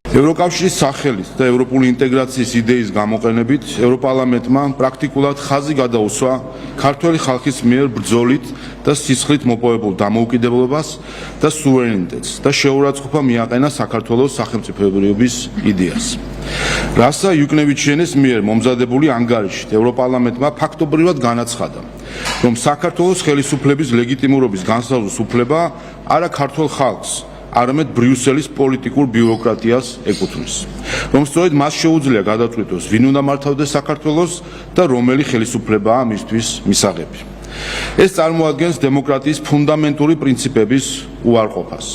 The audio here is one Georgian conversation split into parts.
ევროკავშირის სახელით და ევროპული ინტეგრაციის იდეის გამოყენებით ევროპარლამენტმა პრაქტიკულად ხაზი გადაუსვა ქართველი ხალხის მიერ ბრძოლით და სისხლით მოპოვებულ დამოუკიდებლობას და სუვერენიტეტს და შეურაცხყოფა მიაყენა საქართველოს სახელმწიფოებრიობის იდეას. რასა იუკნევიჩიანის მიერ მომზადებული ანგარიშით ევროპარლამენტმა ფაქტობრივად განაცხადა, რომ საქართველოს ხელისუფლების ლეგიტიმურობის განსაზღვრის უფლება არა ქართულ ხალხს, არამედ ბრიუსელის პოლიტიკურ ბიუროკრატიას ეკუთვნის, რომ სწორედ მას შეუძლია გადაწყვიტოს, ვინ უნდა მართავდეს საქართველოს და რომელი ხელისუფლებაა მისთვის მისაღები. ეს წარმოადგენს დემოკრატიის ფუნდამენტური პრინციპების უარყოფას.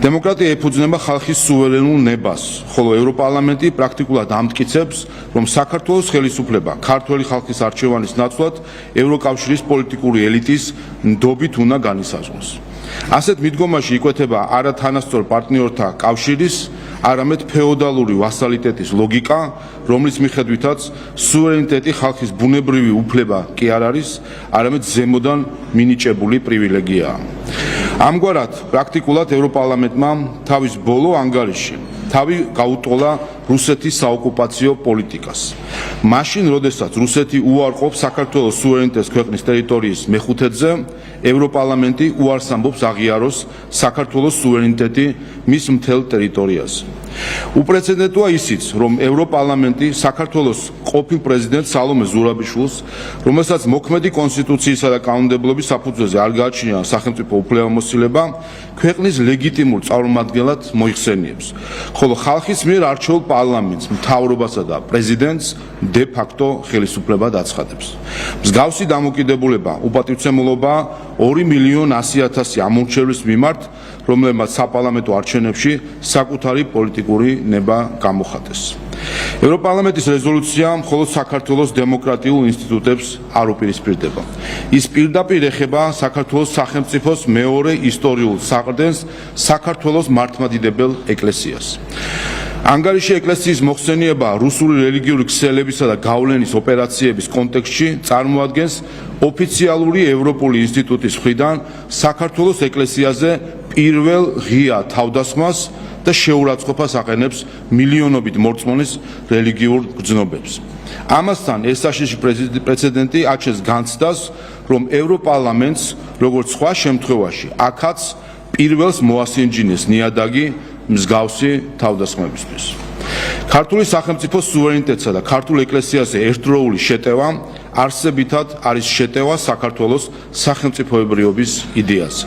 დემოკრატია ეფუძნება ხალხის სუვერენულ ნებას, ხოლო ევროპარლამენტი პრაქტიკულად ამტკიცებს, რომ საქართველოს ხელისუფლება ქართველი ხალხის არჩევანის ნაცვლად ევროკავშირის პოლიტიკური ელიტის ნდობით უნდა განისაზღვროს. ასეთ მიდგომაში იკვეთება არა თანასწორ პარტნიორთა კავშირის, არამედ ფეოდალური ვასალიტეტის ლოგიკა, რომლის მიხედვითაც სუვერენიტეტი ხალხის ბუნებრივი უფლება კი არ არის, არამედ ზემოდან მინიჭებული პრივილეგიაა. ამგვარად, პრაქტიკულად ევროპარლამენტმა თავის ბოლო ანგარიში თავი გაუტოლა რუსეთის საოკუპაციო პოლიტიკას. მაშინ, როდესაც რუსეთი უარყოფს საქართველოს სუვერენიტეტს ქვეყნის ტერიტორიის მეხუთედზე, ევროპარლამენტი უარს ამბობს აღიაროს საქართველოს სუვერენიტეტი მის მთელ ტერიტორიაზე. უპრეცედენტოა ისიც, რომ ევროპარლამენტი საქართველოს ყოფილ პრეზიდენტ სალომე ზურაბიშვილს, რომელსაც მოქმედი კონსტიტუციისა და კანონმდებლობის საფუძველზე არ გააჩნია სახელმწიფო უფლებამოსილება, ქვეყნის ლეგიტიმურ წარმომადგენლად მოიხსენიებს, ხოლო ხალხის მიერ არჩეულ პარლამენტს, მთავრობასა და პრეზიდენტს დე ფაქტო ხელისუფლება აცხადებს. მსგავსი დამოკიდებულება უპატივცემულობა 2,100,000 ამორჩევლის მიმართ, რომლებმაც საპარლამენტო არჩევნებში საკუთარი პოლიტიკური ნება გამოხატეს. ევროპარლამენტის რეზოლუცია მხოლოდ საქართველოს დემოკრატიულ ინსტიტუტებს არ უპირისპირდება. ის პირდაპირ ეხება საქართველოს სახელმწიფოს მეორე ისტორიულ საყრდენს, საქართველოს მართლმადიდებელ ეკლესიას. ანგარიში ეკლესიის მოხსენიება რუსული რელიგიური ქსელებისა და გავლენის ოპერაციების კონტექსტში წარმოადგენს ოფიციალური ევროპული ინსტიტუტის მხრიდან საქართველოს ეკლესიაზე პირველ ღია თავდასხმას და შეურაცხყოფას აყენებს მილიონობით მორწმუნის რელიგიურ გრძნობებს. ამასთან ეს საშიში პრეცედენტი აჩენს განცდას, რომ ევროპარლამენტს, როგორც სხვა შემთხვევაში, აქაც პირველს მოასინჯინეს ნიადაგი მსგავსი თავდასხმებისთვის. ქართული სახელმწიფოს სუვერენიტეტსა და ქართულ ეკლესიაზე ერთდროული შეტევა არსებითად არის შეტევა საქართველოს სახელმწიფოებრიობის იდეაზე.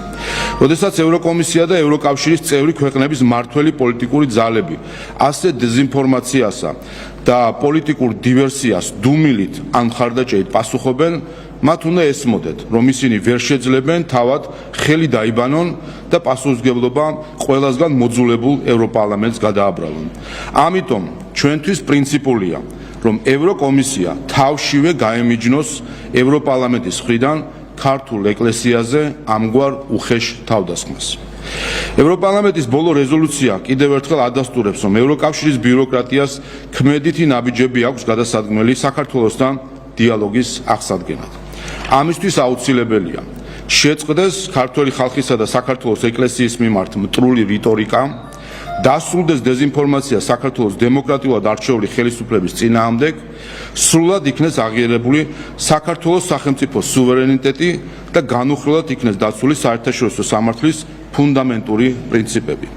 როდესაც ევროკომისია და ევროკავშირის წევრი ქვეყნების მმართველი პოლიტიკური ძალები ასე დეზინფორმაციასა და პოლიტიკურ დივერსიას დუმილით ან მხარდაჭერით პასუხობენ, მათ უნდა ესმოდეთ, რომ ისინი ვერ შეძლებენ თავად ხელი დაიბანონ და პასუხისმგებლობა ყველასგან მოძულებულ ევროპარლამენტს გადააბრალონ. ამიტომ ჩვენთვის პრინციპულია, რომ ევროკომისია თავშივე გაემიჯნოს ევროპარლამენტის მხრიდან ქართულ ეკლესიაზე ამგვარ უხეშ თავდასხმას. ევროპარლამენტის ბოლო რეზოლუცია კიდევ ერთხელ ადასტურებს, რომ ევროკავშირის ბიუროკრატიას ქმედითი ნაბიჯები აქვს გადასადგმელი საქართველოსთან დიალოგის აღსადგენად. ამისთვის აუცილებელია შეწყდეს ქართველი ხალხისა და საქართველოს ეკლესიის მიმართ მტრული რიტორიკა, დასრულდეს დეზინფორმაცია საქართველოს დემოკრატიულად არჩეული ხელისუფლების წინააღმდეგ, სრულად იქნეს აღიარებული საქართველოს სახელმწიფოს სუვერენიტეტი და განუხრელად იქნეს დაცული საერთაშორისო სამართლის ფუნდამენტური პრინციპები.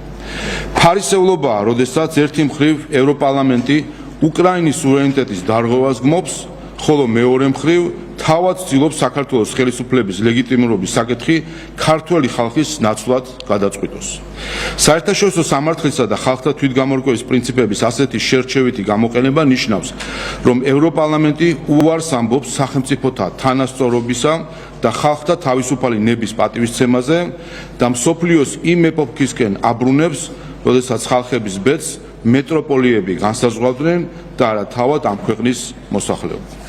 ფარისევლობაა, როდესაც ერთი მხრივ ევროპარლამენტი უკრაინის სუვერენიტეტის დარღვევას გმობს, ხოლო მეორე მხრივ თავად ცდილობს საქართველოს ხელისუფლების ლეგიტიმურობის საკითხი ქართველი ხალხის ნაცვლად გადაწყვიტოს. საერთაშორისო სამართლისა და ხალხთა თვითგამორკვევის პრინციპების ასეთი შერჩევითი გამოყენება ნიშნავს, რომ ევროპარლამენტი უარს ამბობს სახელმწიფოთა თანასწორობისა და ხალხთა თავისუფალი ნების პატივისცემაზე და მსოფლიოს იმ ეპოქისკენ აბრუნებს, როდესაც ხალხების ბედს მეტროპოლიები განსაზღვრავდნენ და არა თავად ამ ქვეყნის მოსახლეობა.